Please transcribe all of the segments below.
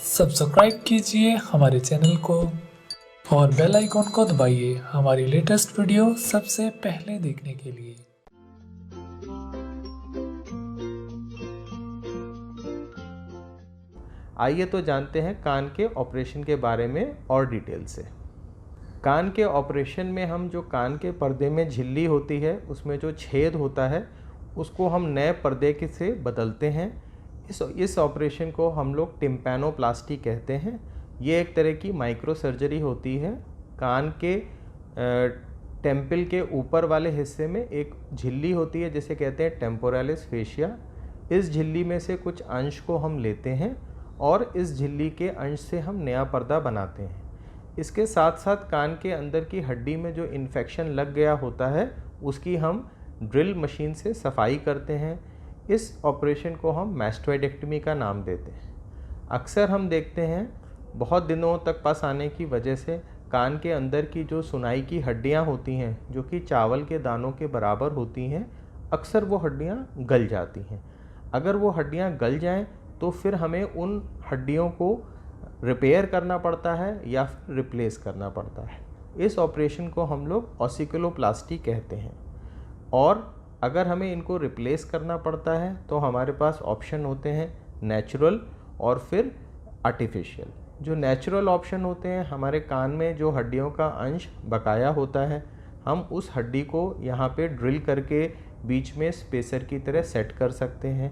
Subscribe कीजिए हमारे channel को और बेल आइकॉन को दबाइए हमारी लेटेस्ट वीडियो सबसे पहले देखने के लिए। आइए तो जानते हैं कान के ऑपरेशन के बारे में और डिटेल से। कान के ऑपरेशन में हम जो कान के पर्दे में झिल्ली होती है उसमें जो छेद होता है उसको हम नए पर्दे के से बदलते हैं। इस ऑपरेशन को हम लोग टिम्पैनोप्लास्टी कहते हैं। ये एक तरह की माइक्रो सर्जरी होती है। कान के टेम्पल के ऊपर वाले हिस्से में एक झिल्ली होती है जिसे कहते हैं टेम्पोरालिस फेशिया। इस झिल्ली में से कुछ अंश को हम लेते हैं और इस झिल्ली के अंश से हम नया पर्दा बनाते हैं। इसके साथ साथ कान के अंदर की हड्डी में जो इन्फेक्शन लग गया होता है उसकी हम ड्रिल मशीन से सफाई करते हैं। इस ऑपरेशन को हम मैस्टोइडेक्टमी का नाम देते हैं। अक्सर हम देखते हैं बहुत दिनों तक पस आने की वजह से कान के अंदर की जो सुनाई की हड्डियां होती हैं जो कि चावल के दानों के बराबर होती हैं, अक्सर वो हड्डियां गल जाती हैं। अगर वो हड्डियां गल जाएं तो फिर हमें उन हड्डियों को रिपेयर करना पड़ता है या फिर रिप्लेस करना पड़ता है। इस ऑपरेशन को हम लोग ऑसिकुलोप्लास्टी कहते हैं। और अगर हमें इनको रिप्लेस करना पड़ता है तो हमारे पास ऑप्शन होते हैं नेचुरल और फिर आर्टिफिशियल। जो नेचुरल ऑप्शन होते हैं, हमारे कान में जो हड्डियों का अंश बकाया होता है हम उस हड्डी को यहाँ पे ड्रिल करके बीच में स्पेसर की तरह सेट कर सकते हैं,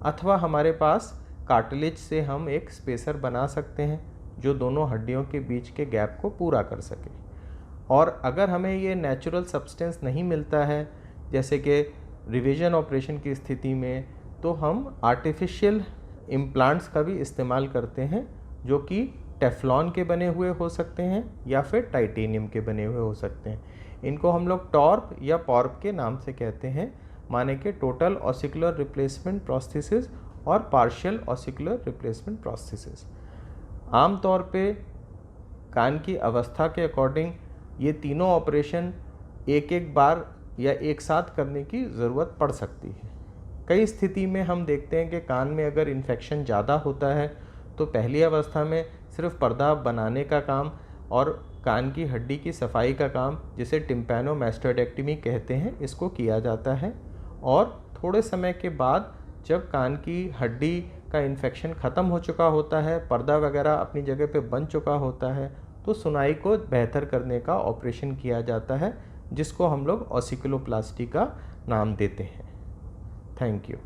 अथवा हमारे पास कार्टिलेज से हम एक स्पेसर बना सकते हैं जो दोनों हड्डियों के बीच के गैप को पूरा कर सके। और अगर हमें ये नेचुरल सब्सटेंस नहीं मिलता है, जैसे कि रिविजन ऑपरेशन की स्थिति में, तो हम आर्टिफिशियल इम्प्लांट्स का भी इस्तेमाल करते हैं जो कि टेफ्लॉन के बने हुए हो सकते हैं या फिर टाइटेनियम के बने हुए हो सकते हैं। इनको हम लोग टॉर्प या पॉर्प के नाम से कहते हैं, माने कि टोटल ऑसिकुलर रिप्लेसमेंट प्रोस्थेसिस और पार्शियल ऑसिकुलर रिप्लेसमेंट प्रोस्थेसिस। आम तौर पे कान की अवस्था के अकॉर्डिंग ये तीनों ऑपरेशन एक एक बार या एक साथ करने की ज़रूरत पड़ सकती है। कई स्थिति में हम देखते हैं कि कान में अगर इन्फेक्शन ज़्यादा होता है तो पहली अवस्था में सिर्फ पर्दा बनाने का काम और कान की हड्डी की सफाई का काम, जिसे टिम्पैनोमैस्टोइडेक्टमी कहते हैं, इसको किया जाता है। और थोड़े समय के बाद जब कान की हड्डी का इन्फेक्शन ख़त्म हो चुका होता है, पर्दा वगैरह अपनी जगह पे बन चुका होता है, तो सुनाई को बेहतर करने का ऑपरेशन किया जाता है जिसको हम लोग ऑसिकुलोप्लास्टी का नाम देते हैं। Thank you.